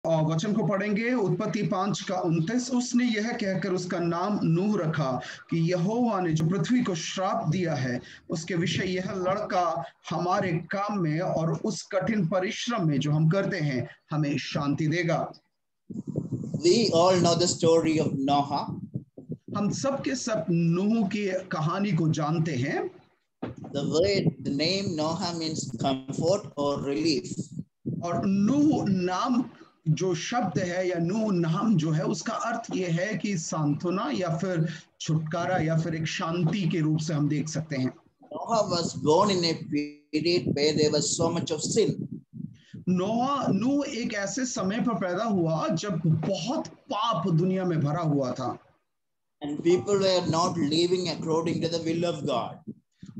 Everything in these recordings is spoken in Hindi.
वचन को पढ़ेंगे उत्पत्ति 5:29। उसने यह कहकर उसका नाम नूह रखा कि यहोवा ने जो पृथ्वी को श्राप दिया है उसके विषय यह लड़का हमारे काम में और उस कठिन परिश्रम में जो हम करते हैं हमें शांति देगा। We all know the story of Noah. हम सब के सब नूह की कहानी को जानते हैं। The name Noah means comfort or relief. और नूह नाम जो शब्द है या नूह नाम जो है उसका अर्थ ये है कि सांत्वना या फिर छुटकारा या फिर एक शांति के रूप से हम देख सकते हैं। Noah was born in a period where there was so much of sin. नूह एक ऐसे समय पर पैदा हुआ जब बहुत पाप दुनिया में भरा हुआ था। And people were not living according to the will of God.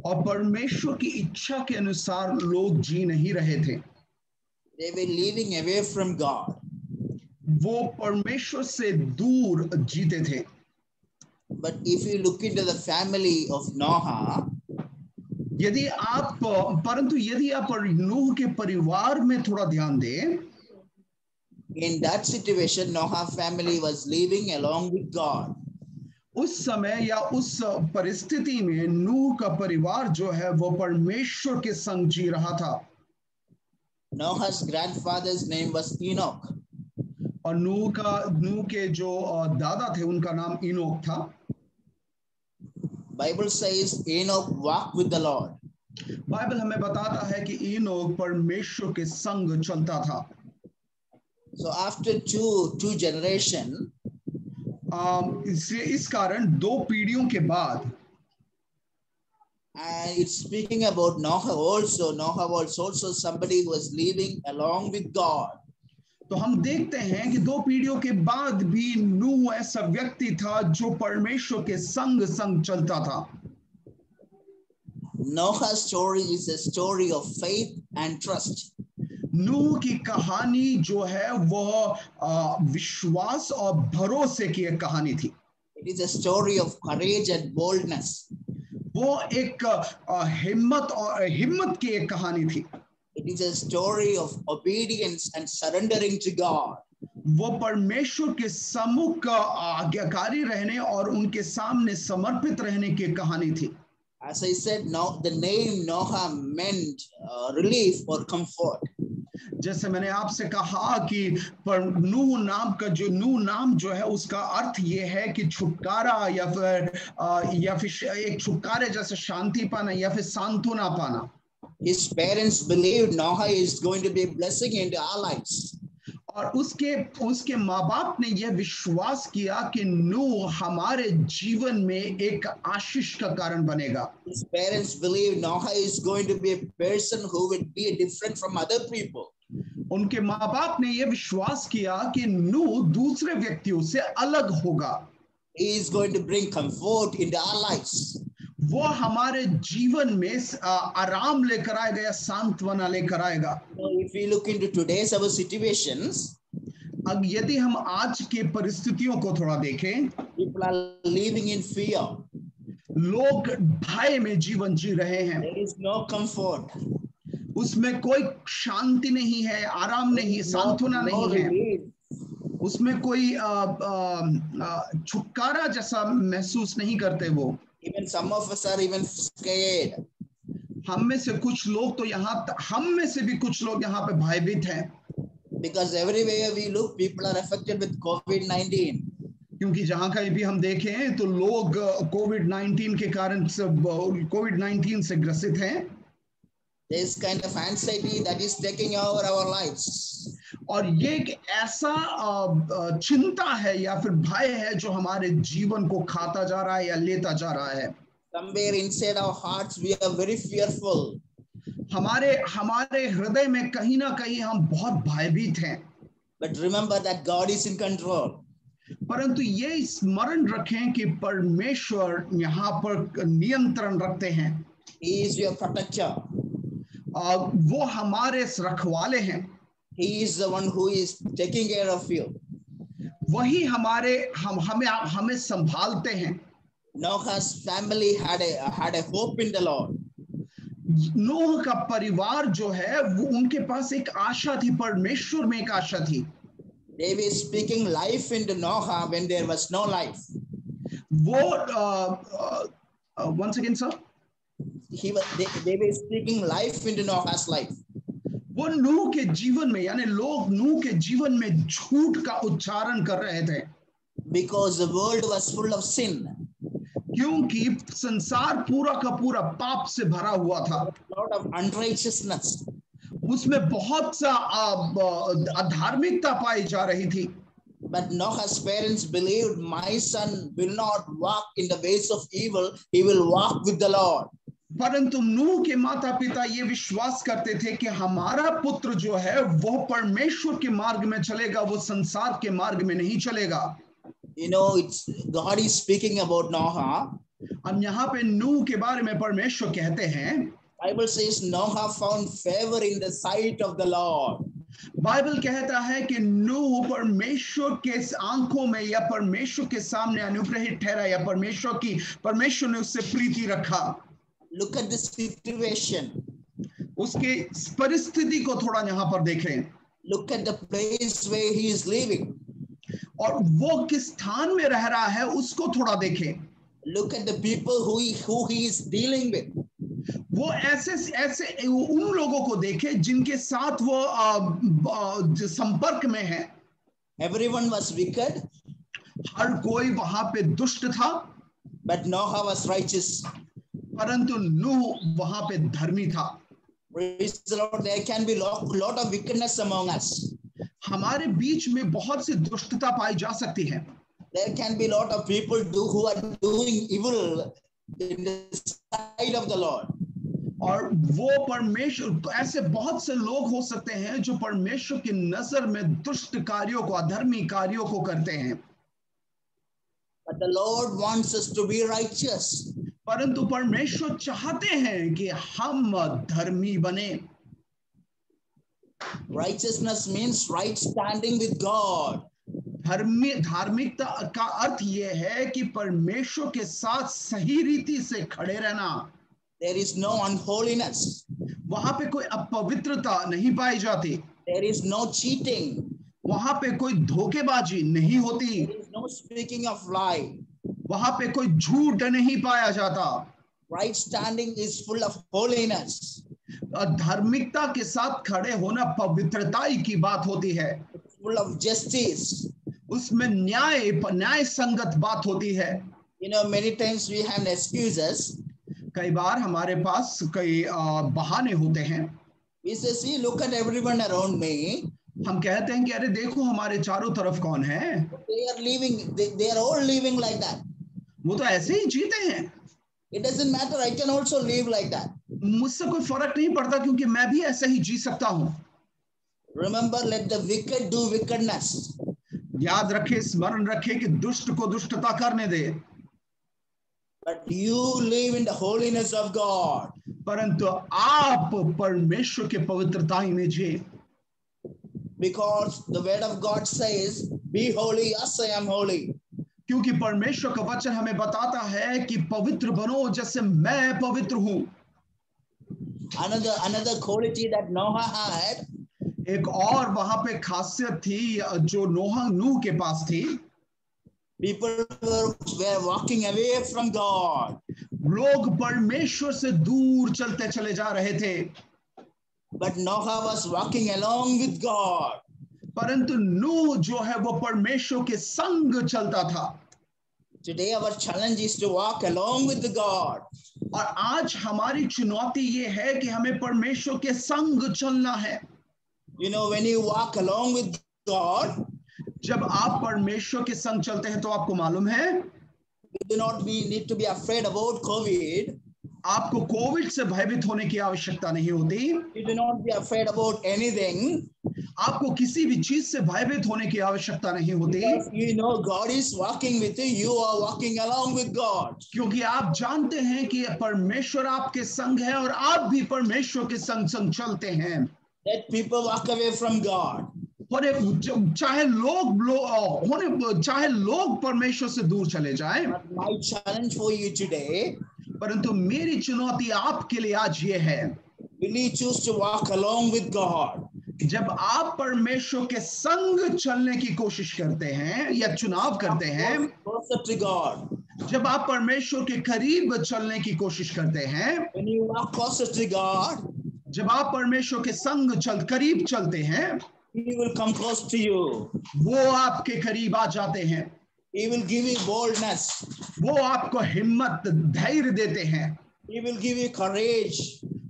और परमेश्वर की इच्छा के अनुसार लोग जी नहीं रहे थे। They were living away from God. वो परमेश्वर से दूर जीते थे। But if you look into the family of Noah, परंतु यदि आप नूह के परिवार में थोड़ा ध्यान दें, in that situation Noah family was living along with God. उस समय या उस परिस्थिति में नूह का परिवार जो है वो परमेश्वर के संग जी रहा था। Noah's grandfather's name was Enoch. और नूह के जो दादा थे उनका नाम इनोक था। Bible says Enoch walked with the Lord. Bible हमें बताता है कि इनोक परमेश्वर के संग चलता था। So after two generation, इस कारण दो पीढ़ियों के बाद, and it's speaking about Noah also. Noah was also somebody who was living along with God. तो हम देखते हैं कि दो पीढ़ियों के बाद भी नूह ऐसा व्यक्ति था जो परमेश्वर के संग संग चलता था। Noah's story is a story of faith and trust. नूह की कहानी जो है वह विश्वास और भरोसे की एक कहानी थी। It is a story of courage and boldness. वो एक हिम्मत की एक कहानी थी। It is a story of obedience and surrendering to God. वो परमेश्वर के सम्मुख आज्ञाकारी रहने और उनके सामने समर्पित रहने की कहानी थी। As I said, now the name Noah meant relief or comfort. जैसे मैंने आपसे कहा कि नूह नाम जो है उसका अर्थ ये है कि छुटकारा या फिर एक छुटकारे जैसे शांति पाना या फिर सांत्वना पाना। His parents believed Noah is going to be a blessing into our lives. और उसके माँ बाप ने यह विश्वास किया कि नूह हमारे जीवन में एक आशीष का कारण बनेगा। His parents believed Noah is going to be a person who will be different from other people. उनके माँ बाप ने यह विश्वास किया कि नूह दूसरे व्यक्तियों से अलग होगा। He is going to bring comfort into our lives. वो हमारे जीवन में आराम लेकर आएगा या सांत्वना लेकर आएगा। If we look into today's our situations, अब यदि हम आज के परिस्थितियों को थोड़ा देखें, people are living in fear. लोग भय में जीवन जी रहे हैं। There is no comfort. उसमें कोई शांति नहीं है, आराम नहीं, सांत्वना नहीं है। उसमें कोई छुटकारा जैसा महसूस नहीं करते वो। Even some of us are even scared. हम में से कुछ लोग तो हम में से भी कुछ लोग यहाँ पे भयभीत हैं। Because everywhere we look, people are affected with COVID-19. क्योंकि जहाँ कहीं भी हम देखें तो लोग कोविड-19 के कारण कोविड-19 से ग्रसित हैं। This kind of anxiety that is taking over our lives. और ये एक ऐसा चिंता है या फिर भय है जो हमारे जीवन को खाता जा रहा है या लेता जा रहा है। Somewhere inside our hearts we are very fearful. हमारे हृदय में कहीं ना कहीं हम बहुत भयभीत हैं। But remember that God is in control. परंतु ये स्मरण रखें कि परमेश्वर यहाँ पर नियंत्रण रखते हैं। He is your protector. वो हमारे रखवाले हैं। He is the one who is taking care of you. वही हमें संभालते हैं। Noah's family had a hope in the Lord. नूह का परिवार जो है वो उनके पास एक आशा थी, परमेश्वर में एक आशा थी। They were speaking life into Noah when there was no life. वो once again sir, They were speaking life into Noah's life. वो नूह के जीवन में, यानी लोग नूह के जीवन में झूठ का उच्चारण कर रहे थे, Because the world was full of sin. क्योंकि संसार पूरा का पूरा पाप से भरा हुआ था. A lot of unrighteousness. उसमें बहुत सा अधार्मिकता पाई जा रही थी. But Noah's parents believed, my son will not walk in the ways of evil, he will walk with the Lord. परंतु नूह के माता पिता ये विश्वास करते थे कि हमारा पुत्र जो है वो परमेश्वर के मार्ग में चलेगा, वो संसार के मार्ग में नहीं चलेगा. You know, it's God is speaking about Noah. अब यहाँ पे नूह के बारे में परमेश्वर कहते हैं, Bible says Noah found favor in the sight of the Lord. Bible कहता है कि नूह परमेश्वर के आंखों में या परमेश्वर के सामने अनुग्रहित ठहरा, या परमेश्वर ने उससे प्रीति रखा. Look at the situation. उसके परिस्थिति को थोड़ा यहाँ पर देखें. Look at the place where he is living. और वो किस स्थान में रह रहा है उसको थोड़ा देखें. Look at the people who he is dealing with. वो ऐसे उन लोगों को देखे जिनके साथ वो संपर्क में है. Everyone was wicked. हर कोई वहां पे दुष्ट था. But Noah was righteous. परंतु नूह वहां पे धर्मी था. Praise the Lord. There can be lot of wickedness among us. हमारे बीच में बहुत सी दुष्टता पाई जा सकती है. There can be lot of people who are doing evil in the sight of the Lord. और वो परमेश्वर, ऐसे बहुत से लोग हो सकते हैं जो परमेश्वर की नजर में दुष्ट कार्यों को, अधर्मी कार्यों को करते हैं. But the Lord wants us to be righteous. परंतु परमेश्वर चाहते हैं कि हम धर्मी बने. Righteousness means right standing with God. धार्मिकता का अर्थ यह है कि परमेश्वर के साथ सही रीति से खड़े रहना. There is no unholiness. वहां पे कोई अपवित्रता नहीं पाई जाती. There is no cheating. वहां पे कोई धोखेबाजी नहीं होती. There is no speaking of lie. वहां पे कोई झूठ नहीं पाया जाता. Right standing is full of holiness. धार्मिकता के साथ खड़े होना पवित्रताई की बात होती है. It's full of justice. उसमें न्याय संगत बात होती है. You know, many times we have excuses. कई बार हमारे पास कई बहाने होते हैं. We say, see, look at everyone around me. हम कहते हैं कि अरे देखो हमारे चारों तरफ कौन है. They are living. They are all living like that. वो तो ऐसे ही जीते हैं. It doesn't matter. I can also live like that. मुझसे कोई फर्क नहीं पड़ता क्योंकि मैं भी ऐसे ही जी सकता हूँ. Remember, let the wicked do wickedness. याद रखे, स्मरण रखे कि दुष्ट को दुष्टता करने दे. But you live in the holiness of God. परंतु आप परमेश्वर के पवित्रता में जिए. Because the word of God says, be holy as I am holy. क्योंकि परमेश्वर का वचन हमें बताता है कि पवित्र बनो जैसे मैं पवित्र हूँ. Another quality that Noah had. एक और वहां पे खासियत थी जो नूह के पास थी. People were walking away from God. लोग परमेश्वर से दूर चलते चले जा रहे थे. But Noah was walking along with God. परंतु नूह जो है वो परमेश्वर के संग चलता था. Today our challenge is to walk along with God. और आज हमारी चुनौती ये है कि हमें परमेश्वर के संग चलना है. You know, when you walk along with God, जब आप परमेश्वर के संग चलते हैं तो आपको मालूम है, you do not need to be afraid about COVID. आपको कोविड से भयभीत होने की आवश्यकता नहीं होती. You do not be afraid about anything. आपको किसी भी चीज से भयभीत होने की आवश्यकता नहीं होती. Because you know God is walking with you. You are walking along with God. क्योंकि आप जानते हैं कि परमेश्वर आपके संग है और आप भी परमेश्वर के संग संग चलते हैं. Let people walk away from God. चाहे लोग परमेश्वर से दूर चले जाएं. But my challenge for you today, परंतु मेरी चुनौती आपके लिए आज ये है, will you choose to walk along with God? जब आप परमेश्वर के संग चलने की कोशिश करते हैं या चुनाव करते हैं, closer to God. जब आप परमेश्वर के करीब चलने की कोशिश करते हैं, When you walk closer to God, जब आप परमेश्वर के संग करीब चलते हैं, He will come close to you. वो आपके करीब आ जाते हैं, He will give you boldness. वो आपको हिम्मत, धैर्य देते हैं, He will give you courage.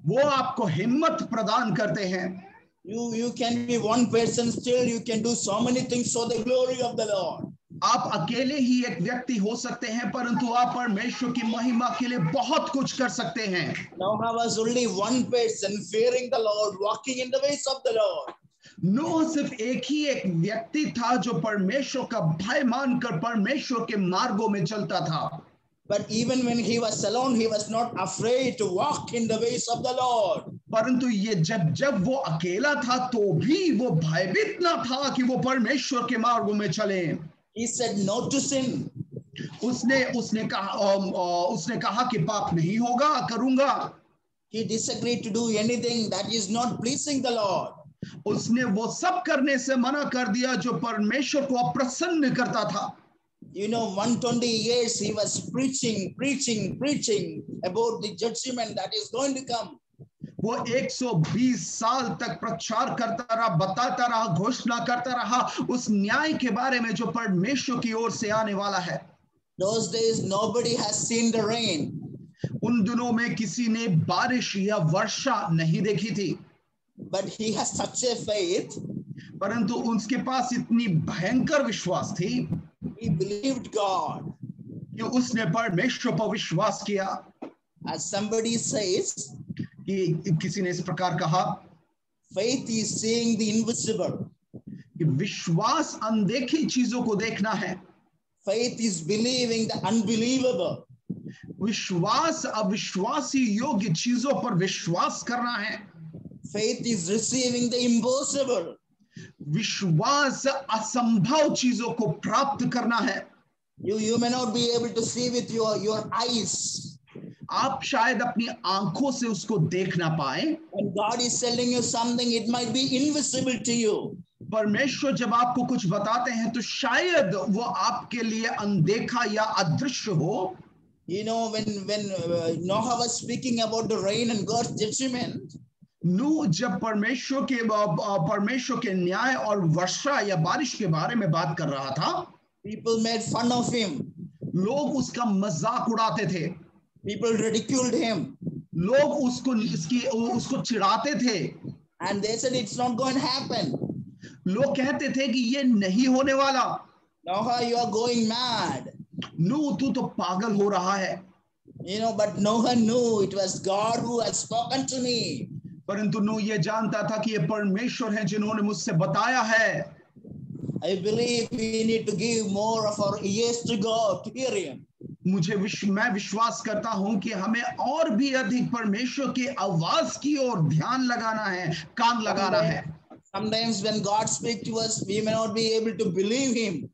वो आपको हिम्मत प्रदान करते हैं। You can be one person, still you can do so many things for the glory of the Lord. आप अकेले ही एक व्यक्ति हो सकते हैं, परंतु आप परमेश्वर की महिमा के लिए बहुत कुछ कर सकते हैं। Noah was only one person fearing the Lord, walking in the ways of the Lord. नूह सिर्फ एक व्यक्ति था जो परमेश्वर का भय मानकर परमेश्वर के मार्गों में चलता था। But even when he was alone, he was not afraid to walk in the ways of the Lord. परंतु ये जब वो अकेला था तो भी वो भयभीत न था कि वो परमेश्वर के मार्गों में चले। He said no to sin. उसने कहा कि पाप नहीं होगा, करूंगा। He disagreed to do anything that is not pleasing the Lord. उसने वो सब करने से मना कर दिया जो परमेश्वर को अप्रसन्न करता था। You know, 120 years he was preaching about the judgment that is going to come. वो 120 साल तक प्रचार करता रहा, बताता रहा, घोषणा करता रहा उस न्याय के बारे में जो परमेश्वर की ओर से आने वाला है। Those days nobody has seen the rain. उन दिनों में किसी ने बारिश या वर्षा नहीं देखी थी। But he has such a faith. परंतु उसके पास इतनी भयंकर विश्वास थी। He believed God. कि उसने परमेश्वर पर विश्वास किया। As somebody says, कि किसी ने इस प्रकार कहा, faith is seeing the invisible. कि विश्वास अनदेखी चीजों को देखना है। Faith is believing the unbelievable. विश्वास अविश्वासी योग्य चीजों पर विश्वास करना है। Faith is receiving the impossible. विश्वास असंभव चीजों को प्राप्त करना है। You may not be able to see with your eyes. आप शायद अपनी आंखों से उसको देख ना पाए। When God is telling you something, it might be invisible to you. परमेश्वर जब आपको कुछ बताते हैं तो शायद वो आपके लिए अनदेखा या अदृश्य हो। You know, when Noah was speaking about the rain and God's judgment, नूह जब परमेश्वर के न्याय और वर्षा या बारिश के बारे में बात कर रहा था, people made fun of him. लोग उसका मजाक उड़ाते थे। People ridiculed him. लोग उसको चिढ़ाते थे। And they said it's not going to happen. लोग कहते थे कि ये नहीं होने वाला। Noah, you are going mad. नूह तू तो पागल हो रहा है। You know, but Noah knew it was God who had spoken to me. परंतु नूह ये जानता था कि ये परमेश्वर है जिन्होंने मुझसे बताया है। I believe we need to give more of our ears to God to hear him. मैं विश्वास करता हूं कि हमें और भी अधिक परमेश्वर की आवाज की ओर ध्यान लगाना है, कान लगाना है। Sometimes when God speaks to us, we may not be able to believe him.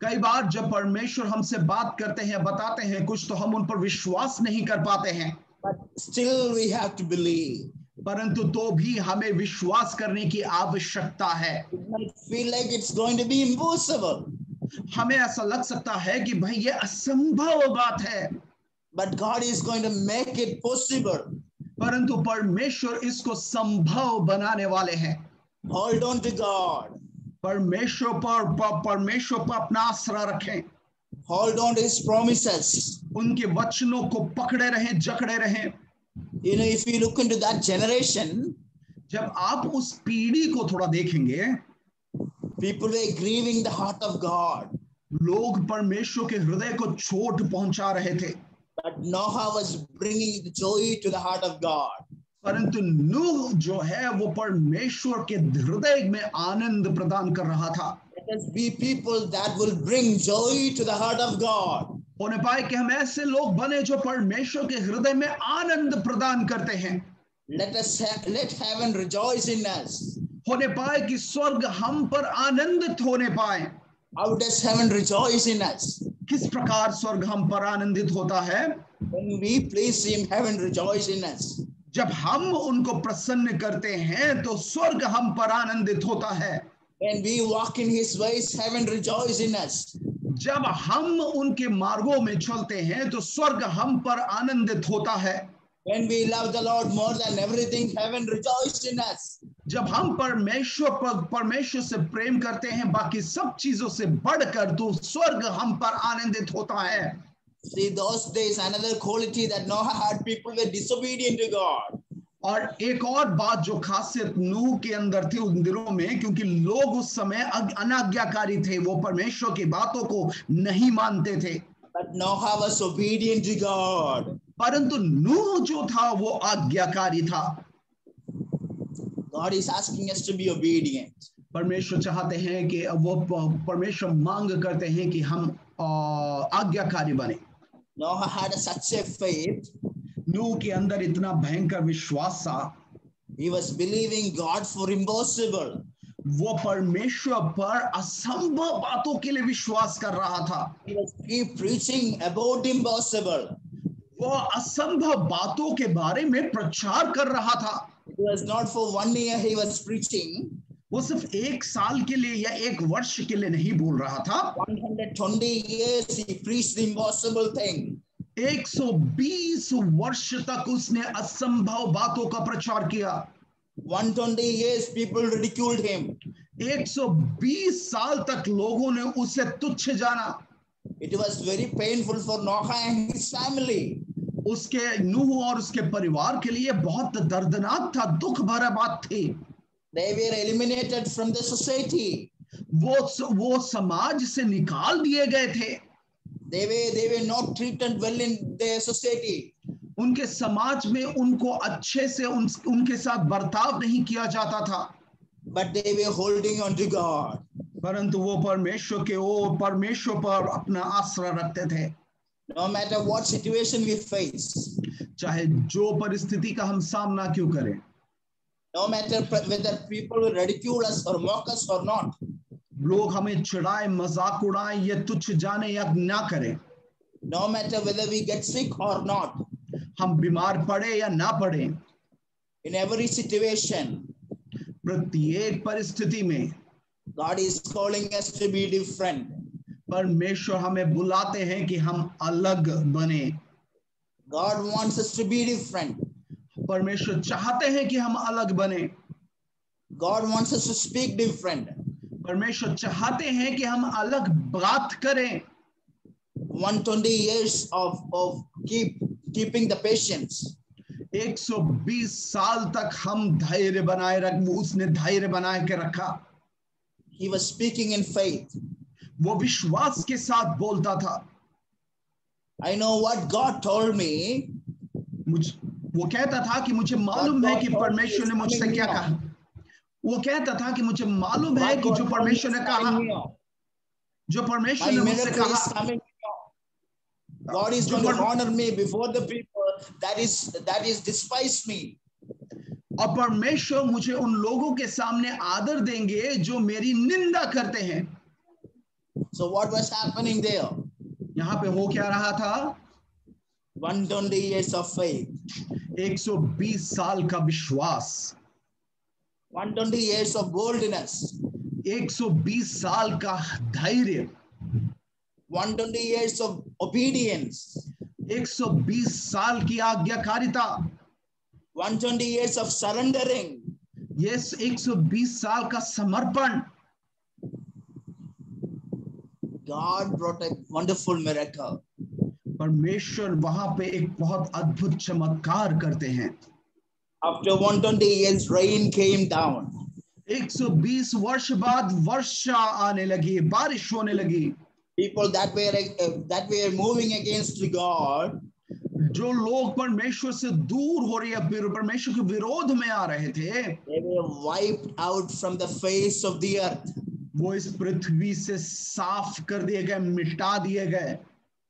कई बार जब परमेश्वर हमसे बात करते हैं, बताते हैं कुछ, तो हम उन पर विश्वास नहीं कर पाते हैं। But still we have to believe. परंतु तो भी हमें विश्वास करने की आवश्यकता है। It might feel like it's going to be impossible. हमें ऐसा लग सकता है कि भाई ये असंभव बात है। But God is going to make it possible. परंतु परमेश्वर इसको संभव बनाने वाले हैं। Hold on to God. परमेश्वर पर अपना आसरा रखें। Hold on to his promises. उनके वचनों को पकड़े रहें, जकड़े रहें। You know, if you look into that generation, जब आप उस पीढ़ी को थोड़ा देखेंगे, people were grieving the heart of God. लोग परमेश्वर के हृदय को चोट पहुंचा रहे थे। But Noah was bringing the joy to the heart of God. परंतु नूह जो है वो परमेश्वर के हृदय में आनंद प्रदान कर रहा था। Let us be people that will bring joy to the heart of God. होने पाए कि हम ऐसे लोग बने जो परमेश्वर के हृदय में आनंद प्रदान करते हैं। Let heaven rejoice in us. होने पाए कि स्वर्ग हम पर आनंदित होने पाए। How does heaven rejoice in us? किस प्रकार स्वर्ग हम पर आनंदित होता है? When we please him, heaven rejoice in us. जब हम उनको प्रसन्न करते हैं तो स्वर्ग हम पर आनंदित होता है. When we walk in his ways, heaven rejoices in us. जब हम उनके मार्गों में चलते हैं तो स्वर्ग हम पर आनंदित होता है. When we love the Lord more than everything, heaven rejoices in us. जब हम परमेश्वर से प्रेम करते हैं बाकी सब चीजों से बढ़कर तो स्वर्ग हम पर आनंदित होता है. See, those days, another quality that Noah had, people were disobedient to God. और एक और बात जो खासियत नूह के अंदर थी उन दिनों में, क्योंकि लोग उस समय अनाज्ञाकारी थे, वो परमेश्वर की बातों को नहीं मानते थे. But Noah was obedient to God. परंतु नूह जो था वो आज्ञाकारी था. God is asking us to be obedient. परमेश्वर चाहते हैं कि वो परमेश्वर मांग करते हैं कि हम आज्ञाकारी बने. Noah had such a faith. नूह के अंदर इतना भयंकर विश्वास था. He was believing God for impossible. वो परमेश्वर पर असंभव बातों के लिए विश्वास कर रहा था. He was keep preaching about impossible. वो असंभव बातों के बारे में प्रचार कर रहा था. It was not for 1 year he was preaching. वो सिर्फ 1 साल के लिए या 1 वर्ष के लिए नहीं बोल रहा था. 120 years he preached the impossible thing. 120 वर्ष तक उसने असंभव बातों का प्रचार किया. 120 years people ridiculed him. 120 साल तक लोगों ने उसे तुच्छ जाना. It was very painful for Noah and his family. उसके नूह और उसके परिवार के लिए बहुत दर्दनाक था, दुख भरा बात थी. They were eliminated from the society. वो समाज से निकाल दिए गए थे. They were not treated well in their society. उनके समाज में उनको अच्छे से उनके साथ बर्ताव नहीं किया जाता था. But they were holding on to God. परंतु वो परमेश्वर पर अपना आश्रय रखते थे. No matter what situation we face. चाहे जो परिस्थिति का हम सामना क्यों करें. No matter whether people will ridicule us or mock us or not. लोग हमें चिढ़ाए, मजाक उड़ाएं या तुच्छ जाने या ना करें. No matter whether we get sick or not. हम बीमार पड़े या ना पड़े. In every situation. प्रत्येक परिस्थिति में God is calling us to be different. परमेश्वर हमें बुलाते हैं कि हम अलग बने. God wants us to be different. परमेश्वर चाहते हैं कि हम अलग बने. God wants us to speak different. परमेश्वर चाहते हैं कि हम अलग बात करें. 120 years of keeping the patience. 120 साल तक हम धैर्य बनाए उसने धैर्य बनाए के रखा. He was speaking in faith. वो विश्वास के साथ बोलता था. I know what God told me. वो कहता था कि मुझे मालूम है कि परमेश्वर ने मुझसे क्या कहा. वो कहता था कि मुझे मालूम है कि जो परमेश्वर ने मुझसे कहा, God is going to honor me before the people that is despise me. और परमेश्वर मुझे उन लोगों के सामने आदर देंगे जो मेरी निंदा करते हैं. So what was happening there? यहाँ पे हो क्या रहा था? 120 years of faith. 120 साल का विश्वास. 120 years of boldness. 120 साल का धैर्य. 120 years of obedience. 120 साल की आज्ञाकारिता. 120 years of surrendering. Yes, 120 साल का समर्पण. God brought a wonderful miracle. परमेश्वर वहां पे एक बहुत अद्भुत चमत्कार करते हैं. After 120 years, rain came down. 120 वर्ष बाद वर्षा आने लगी, बारिश होने लगी. People that were moving against God. जो लोग परमेश्वर से दूर हो रहे हैं, परमेश्वर के विरोध में आ रहे थे. They were wiped out from the face of the earth. वो इस पृथ्वी से साफ कर दिए गए, मिटा दिए गए.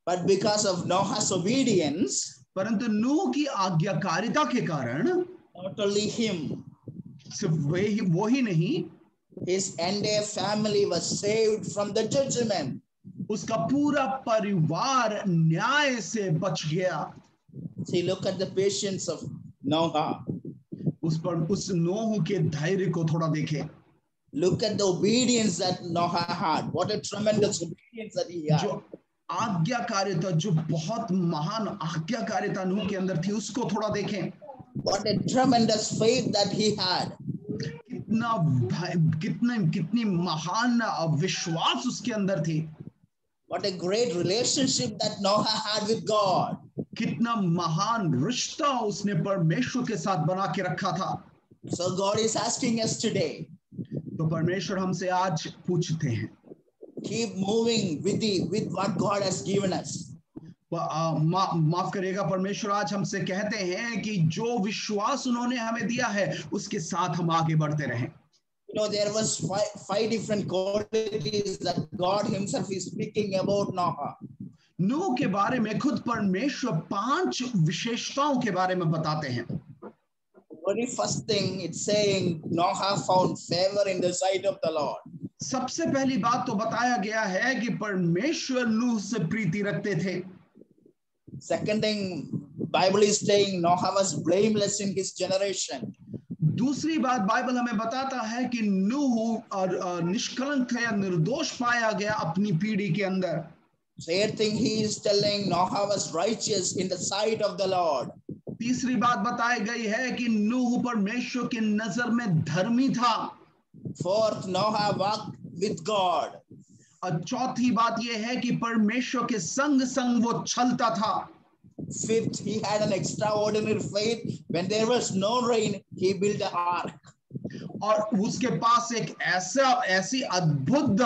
But because of Noah's obedience, परंतु नूह की आज्ञाकारिता के कारण, not only him, सिर्फ वो ही नहीं, his entire family was saved from the judgment. उसका पूरा परिवार न्याय से बच गया. See, look at the patience of Noah. उस नूह के धैर्य को थोड़ा देखें। Look at the obedience that Noah had. What a tremendous obedience that he had. जो आज्ञाकारिता, जो बहुत महान आज्ञाकारिता नूह के अंदर थी, उसको थोड़ा देखें। What a tremendous faith that he had. कितनी महान विश्वास उसके अंदर थी। What a great relationship that Noah had with God. कितना महान रिश्ता उसने परमेश्वर के साथ बना के रखा था। So God is asking us today, तो परमेश्वर हमसे आज पूछते हैं, keep moving with what God has given us. माफ करिएगा, परमेश्वर आज हमसे कहते हैं कि जो विश्वास उन्होंने हमें दिया है उसके साथ हम आगे बढ़ते रहें। You know, there was five different qualities that God himself is speaking about Noah. नूह के बारे में खुद परमेश्वर 5 विशेषताओं के बारे में बताते हैं। Very first thing, it's saying Noah found favor in the sight of the Lord. सबसे पहली बात तो बताया गया है कि परमेश्वर नूह से प्रीति रखते थे। Second thing, Bible is saying Noah was blameless in his generation. दूसरी बात बाइबल हमें बताता है कि नूह और निष्कलंक या निर्दोष पाया गया अपनी पीढ़ी के अंदर। Third thing, he is telling Noah was righteous in the sight of the Lord. तीसरी बात बताई गई है कि नूह परमेश्वर की नजर में धर्मी था। Fourth, Noah walked with God. और चौथी बात यह है कि परमेश्वर के संग संग वो चलता था। Fifth, he had an extraordinary faith. When there was no rain, he built an ark. और उसके पास एक ऐसी अद्भुत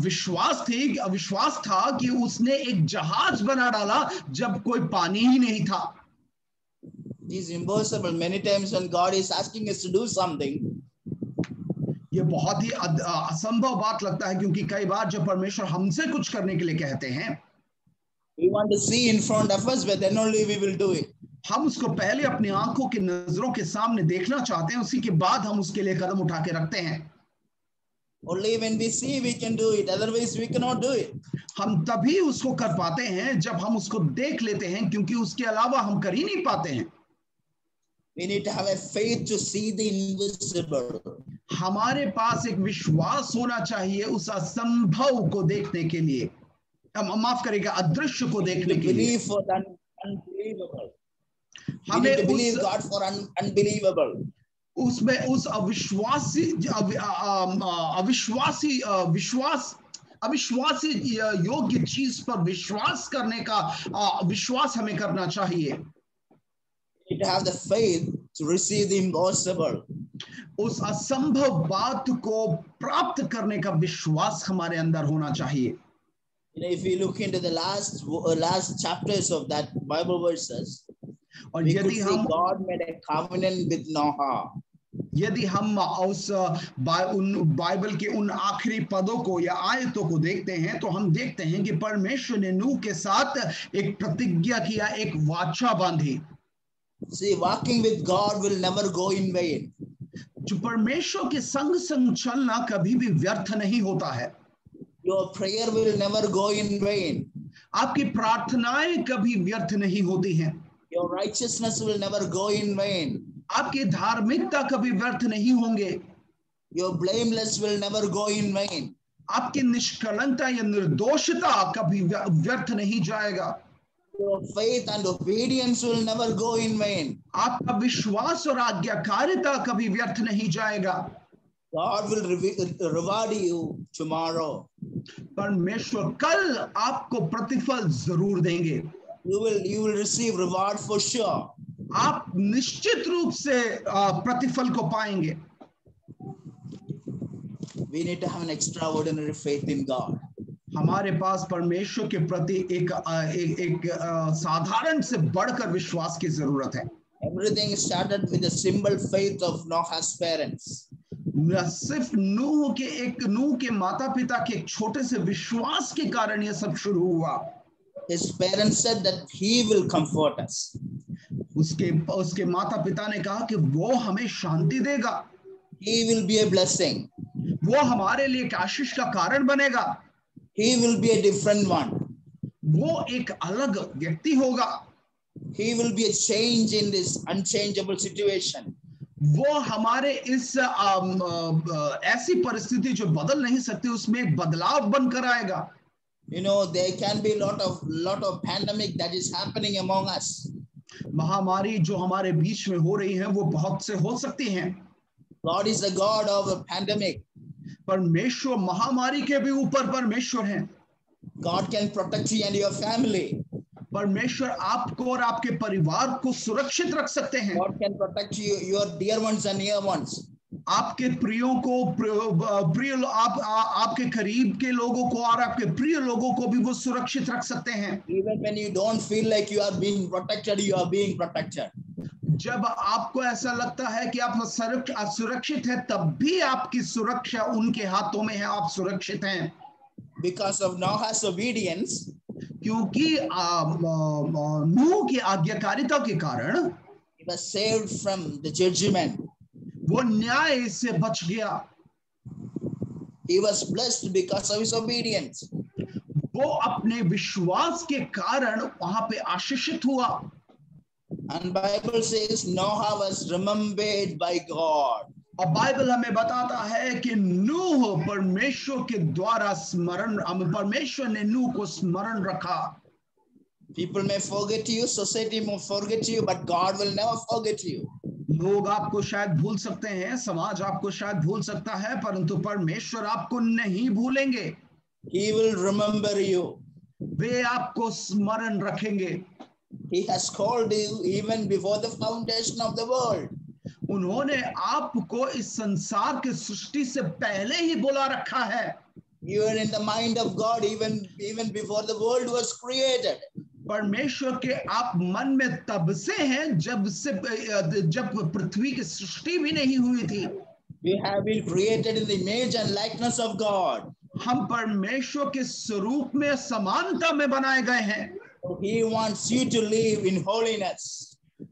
विश्वास था कि उसने एक जहाज बना डाला जब कोई पानी ही नहीं था। It is impossible. Many times when God is asking us to do something, ये बहुत ही असंभव बात लगता है, क्योंकि कई बार जब परमेश्वर हमसे कुछ करने के लिए कहते हैं, we want to see in front of us, but then only we will do it. हम उसको पहले अपनी आंखों की नजरों के सामने देखना चाहते हैं, उसी के बाद हम उसके लिए कदम उठा के रखते हैं। Only when we see we can do it, otherwise we cannot do it. हम तभी उसको कर पाते हैं जब हम उसको देख लेते हैं, क्योंकि उसके अलावा हम कर ही नहीं पाते हैं। We need to have a faith to see the invisible. हमारे पास एक विश्वास होना चाहिए उस असंभव को देखने के लिए, माफ करेगा, अदृश्य को देखने के लिए। Believe for the unbelievable. We need to believe God for unbelievable. उसमें उस अविश्वासी योग्य चीज पर विश्वास करने का विश्वास हमें करना चाहिए। We need to have the faith to receive the impossible. उस असंभव बात को प्राप्त करने का विश्वास हमारे अंदर होना चाहिए। You know, if we look into the last chapters of that Bible verses, और we could see God made a covenant with Noah. यदि हम उस बाइबल के उन आखिरी पदों को या आयतों को देखते हैं, तो हम देखते हैं कि परमेश्वर ने नूह के साथ एक प्रतिज्ञा किया, एक वाचा बांधी। See, walking with God will never go in vain. जो परमेश्वर के संग संग चलना कभी भी व्यर्थ नहीं होता है। Your prayer will never go in vain. आपकी प्रार्थनाएं कभी व्यर्थ नहीं होती हैं। Your righteousness will never go in vain. आपकी धार्मिकता कभी व्यर्थ नहीं होंगे। Your blameless will never go in vain. आपकी निष्कलंकता या निर्दोषता कभी व्यर्थ नहीं जाएगा। Your faith and obedience will never go in vain. आपका विश्वास और आज्ञाकारिता कभी व्यर्थ नहीं जाएगा। God will reward you tomorrow. परमेश्वर कल आपको प्रतिफल जरूर देंगे। You will receive reward for sure. आप निश्चित रूप से प्रतिफल को पाएंगे। We need to have an extraordinary faith in God. हमारे पास परमेश्वर के प्रति एक साधारण से बढ़कर विश्वास की जरूरत है। Everything started with the simple faith of Noah's parents. सिर्फ नूह के माता पिता के एक छोटे से विश्वास के कारण यह सब शुरू हुआ। His parents said that he will comfort us. उसके माता पिता ने कहा कि वो हमें शांति देगा। He will be a blessing. वो हमारे लिए एक आशीष का कारण बनेगा। He will be a different one. वो एक अलग व्यक्ति होगा। He will be a change in this unchangeable situation. वो हमारे इस ऐसी परिस्थिति जो बदल नहीं सकती उसमें एक बदलाव बनकर आएगा. You know, there can be lot of pandemic that is happening among us. महामारी जो हमारे बीच में हो रही है वो बहुत से हो सकती हैं. God is the God of a pandemic. परमेश्वर महामारी के भी ऊपर परमेश्वर है. God can protect you and your family. परमेश्वर आपको और आपके परिवार को सुरक्षित रख सकते हैं. God can protect you, your dear ones and near ones. आपके प्रियों को आपके करीब के लोगों को और आपके प्रिय लोगों को भी वो सुरक्षित रख सकते हैं. Even when you don't feel like you are being protected, you are being protected. जब आपको ऐसा लगता है कि आप सुरक्षित हैं, तब भी आपकी सुरक्षा उनके हाथों में है. आप सुरक्षित हैं. Because of Noah's obedience, क्योंकि नूह की आज्ञाकारिता के कारण he was saved from the judgment. वो न्याय से बच गया. He was blessed because of his obedience. वो अपने विश्वास के कारण वहां पे आशीषित हुआ. And Bible says Noah was remembered by God. और बाइबल हमें बताता है कि नूह परमेश्वर के द्वारा परमेश्वर ने नूह को स्मरण रखा. People may forget you, society may forget you, but God will never forget you. लोग आपको शायद भूल सकते हैं, समाज आपको शायद भूल सकता है, परंतु परमेश्वर आपको नहीं भूलेंगे. He will remember you. वे आपको स्मरण रखेंगे. He has called you even before the foundation of the world. उन्होंने आपको इस संसार के सृष्टि से पहले ही बुला रखा है. You are in the mind of God even before the world was created. परमेश्वर के आप मन में तब से हैं जब पृथ्वी की सृष्टि भी नहीं हुई थी. You have been created in the image and likeness of God. हम परमेश्वर के स्वरूप में समानता में बनाए गए हैं. He wants you to live in holiness.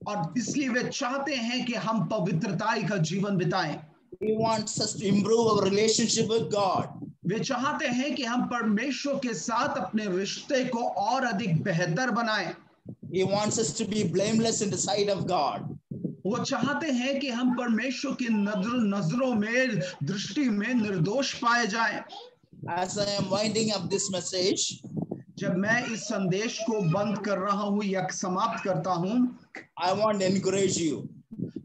और इसलिए वे चाहते हैं कि हम पवित्रताई का जीवन बिताएं. He wants us to improve our relationship with God. वे चाहते हैं कि हम परमेश्वर के साथ अपने रिश्ते को और अधिक बेहतर बनाएं. He wants us to be blameless in the sight of God. वो चाहते हैं कि हम परमेश्वर की नजरों में दृष्टि में निर्दोष पाए जाएं. As I am winding up this message, जब मैं इस संदेश को बंद कर रहा हूं या समाप्त करता हूं, I want to encourage you.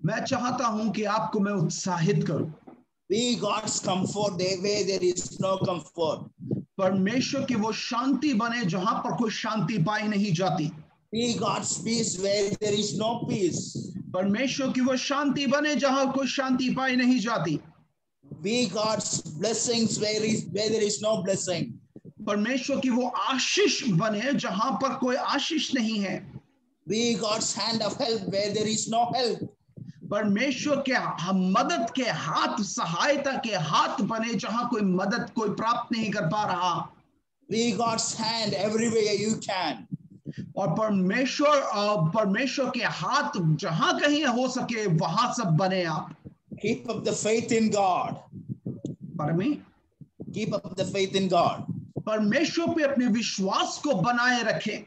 मैं चाहता हूं कि आपको मैं उत्साहित करूं. Be God's comfort where there is no comfort. परमेश्वर की वो शांति बने जहां पर कोई शांति पाई नहीं जाती. Be God's peace where there is no peace. परमेश्वर की वो शांति बने जहां कोई शांति पाई नहीं जाती. Be God's blessings where there is no blessing. परमेश्वर की वो आशीष बने जहां पर कोई आशीष नहीं है. Be God's hand of help where there is no help. परमेश्वर के मदद के हाथ, सहायता के हाथ बने जहां कोई मदद कोई प्राप्त नहीं कर पा रहा. Be God's hand everywhere you can. और परमेश्वर के हाथ जहां कहीं हो सके वहां सब बने आप. Keep up the faith in God. Permit Keep up the faith in God. परमेश्वर पे अपने विश्वास को बनाए रखें.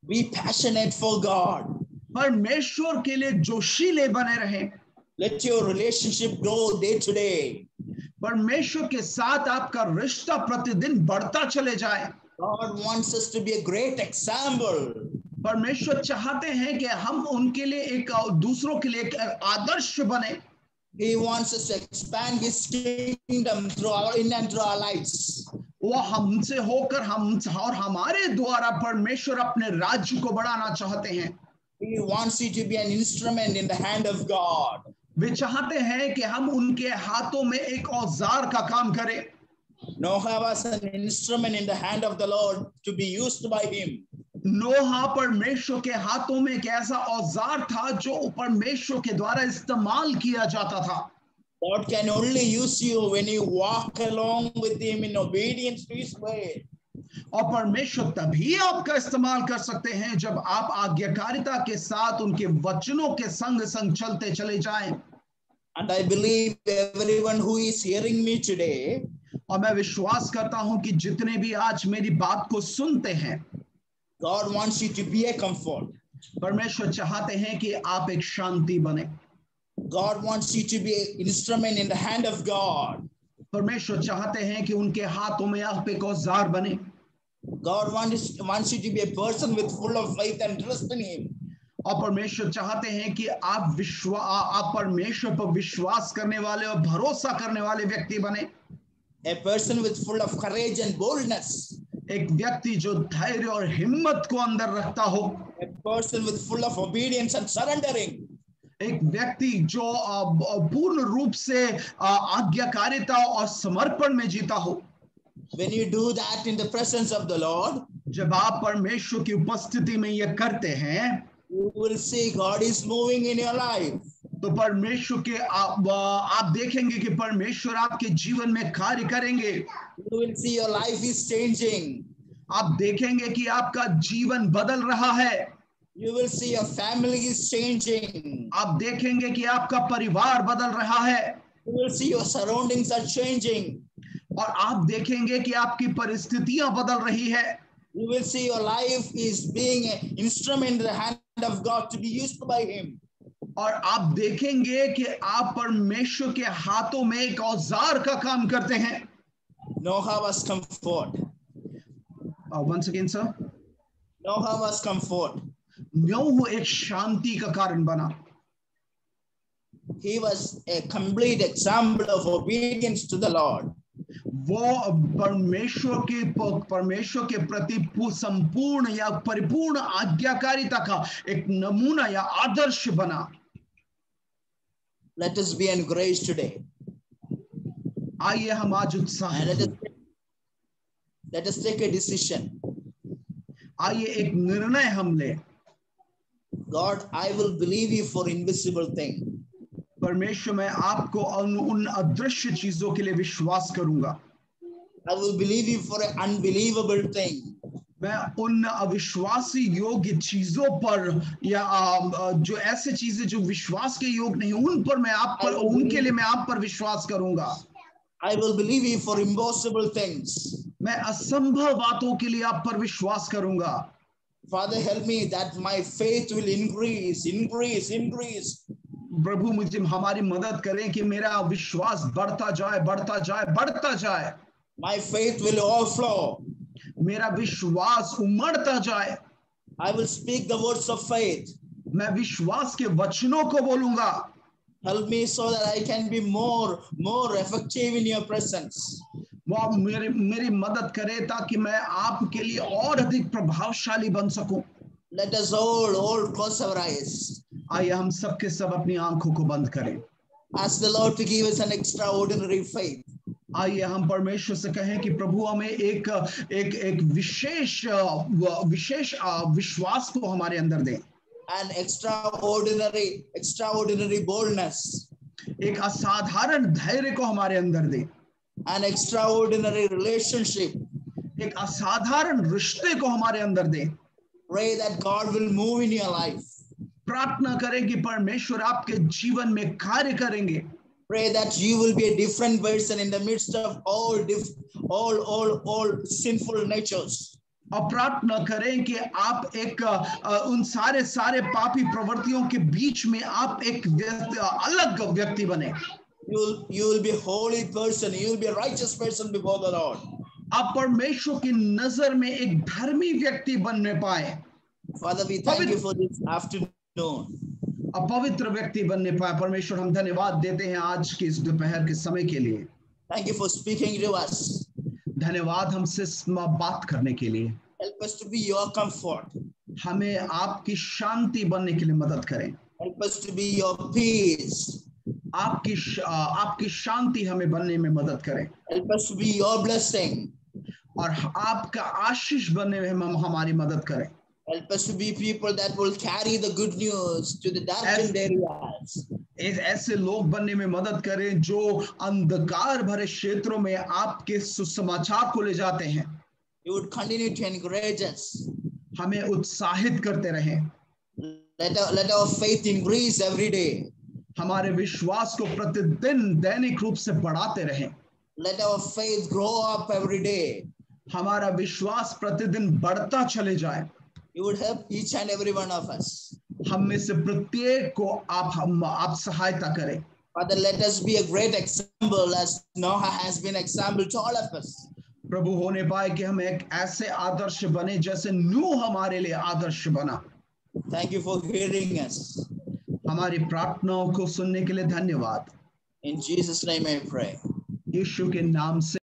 Be passionate for God. परमेश्वर के लिए जोशीले बने रहें. Let your relationship grow day to day. परमेश्वर के साथ आपका रिश्ता प्रतिदिन बढ़ता चले जाए. God wants us to be a great example. परमेश्वर चाहते हैं कि हम उनके लिए एक दूसरों के लिए एक आदर्श बने. He wants us to expand His kingdom in and through our lives. वो हमसे होकर हम और हमारे द्वारा परमेश्वर अपने राज्य को बढ़ाना चाहते हैं. He wants you to be an instrument in the hand of God. वे चाहते हैं कि हम उनके हाथों में एक औजार का काम करें. Noah was an instrument in the hand of the Lord to be used by Him. नोहा परमेश्वर के हाथों में एक ऐसा औजार था जो परमेश्वर के द्वारा इस्तेमाल किया जाता था. God can only use you when you walk along with Him in obedience to His way. और परमेश्वर तभी आपका इस्तेमाल कर सकते हैं जब आप आज्ञाकारिता के साथ उनके वचनों के संग संग चलते चले जाएं. And I believe everyone who is hearing me today, और मैं विश्वास करता हूं कि जितने भी आज मेरी बात को सुनते हैं, God wants you to be a comfort. परमेश्वर चाहते हैं कि आप एक शांति बने। God wants you to be an instrument in the hand of God. परमेश्वर चाहते हैं कि उनके हाथों में आप एक औजार बने। God wants you to be a person with full of faith and trust in Him. और परमेश्वर चाहते हैं कि आप परमेश्वर पर विश्वास करने वाले और भरोसा करने वाले व्यक्ति बने। A person with full of courage and boldness. एक व्यक्ति जो धैर्य और हिम्मत को अंदर रखता हो। A person with full of obedience and surrendering. एक व्यक्ति जो पूर्ण रूप से आज्ञाकारिता और समर्पण में जीता हो। When you do that in the presence of the Lord, जब आप परमेश्वर की उपस्थिति में यह करते हैं, you will see God is moving in your life. तो परमेश्वर के आप देखेंगे कि परमेश्वर आपके जीवन में कार्य करेंगे। You will see your life is changing. आप देखेंगे कि आपका जीवन बदल रहा है। You will see your family is changing. आप देखेंगे कि आपका परिवार बदल रहा है। You will see your surroundings are changing. और आप देखेंगे कि आपकी परिस्थितियां बदल रही है। You will see your life is being an instrument in the hand of God to be used by Him. और आप देखेंगे कि आप परमेश्वर के हाथों में एक औजार का काम करते हैं। Noah was comfort. Once again, sir. Noah was comfort. नूह एक शांति का कारण बना। He was a complete example of obedience to the Lord. वो परमेश्वर के प्रति संपूर्ण या परिपूर्ण आज्ञाकारिता का एक नमूना या आदर्श बना। Let us be encouraged today. आइए हम आज उत्साहित। Let us take a decision. आइए एक निर्णय हम ले। God, I will believe you for invisible thing. परमेश्वर मैं आपको उन अदृश्य चीजों के लिए विश्वास करूंगा। I will believe you for an unbelievable thing. मैं उन अविश्वासी योग्य चीजों पर या जो ऐसे चीजें जो विश्वास के योग नहीं उन पर मैं आप पर उनके लिए मैं आप पर विश्वास करूंगा। I will believe you for impossible things. मैं असंभव बातों के लिए आप पर विश्वास करूंगा। Father, help me that my faith will increase. प्रभु मुझे हमारी मदद करें कि मेरा विश्वास बढ़ता जाए। My faith will overflow. मेरा विश्वास उमड़ता जाए। I will speak the words of faith. मैं विश्वास के वचनों को बोलूंगा। Help me so that I can be more effective in your presence. वो मेरी मदद करे ताकि मैं आपके लिए और अधिक प्रभावशाली बन सकूं। Let us all close our eyes. आइए हम सबके सब अपनी आंखों को बंद करें। Ask the Lord to give us an extraordinary faith. आइए हम परमेश्वर से कहें कि प्रभु हमें एक विशेष विश्वास को हमारे अंदर दें। An extraordinary boldness. एक असाधारण धैर्य को हमारे अंदर दें। An extraordinary relationship. एक असाधारण रिश्ते को हमारे अंदर दें। Pray that God will move in your life. प्रार्थना करें कि परमेश्वर आपके जीवन में कार्य करेंगे। Pray that you will be a different person in the midst of all sinful natures. और प्रार्थना करें कि आप एक उन सारे पापी प्रवृत्तियों के बीच में आप एक अलग व्यक्ति बने। You will be a holy person. You will be a righteous person before the Lord. आप परमेश्वर की नजर में एक धर्मी व्यक्ति बनने पाए। Father, we thank you for this afternoon. पवित्र व्यक्ति बनने पाए। परमेश्वर हम धन्यवाद देते हैं आज के इस दोपहर के समय के लिए। Thank you for speaking to us. धन्यवाद हमसे बात करने के लिए। Help us to be your comfort. हमें आपकी शांति बनने के लिए मदद करें। Help us to be your peace. आपकी शांति हमें बनने में मदद करें। Help us to be your blessing. और आपका आशीष बनने में हमारी मदद करें। Help us to be people that will carry the good news to the darkened areas. ऐसे लोग बनने में मदद करें जो अंधकार भरे क्षेत्रों में आपके सुसमाचार को ले जाते हैं। You would continue to encourage us. हमें उत्साहित करते रहें। Let our faith increase every day. हमारे विश्वास को प्रतिदिन दैनिक रूप से बढ़ाते रहें। Let our faith grow up every day. हमारा विश्वास प्रतिदिन बढ़ता चले जाए। You would help each and every one of us. हम में से प्रत्येक को आप सहायता करें. Father, let us be a great example as Noah has been example to all of us. प्रभु होने पाए कि हम एक ऐसे आदर्श बने जैसे नूह हमारे लिए आदर्श बना. Thank you for hearing us. हमारी प्रार्थनाओं को सुनने के लिए धन्यवाद. In Jesus' name I pray. यीशु के नाम से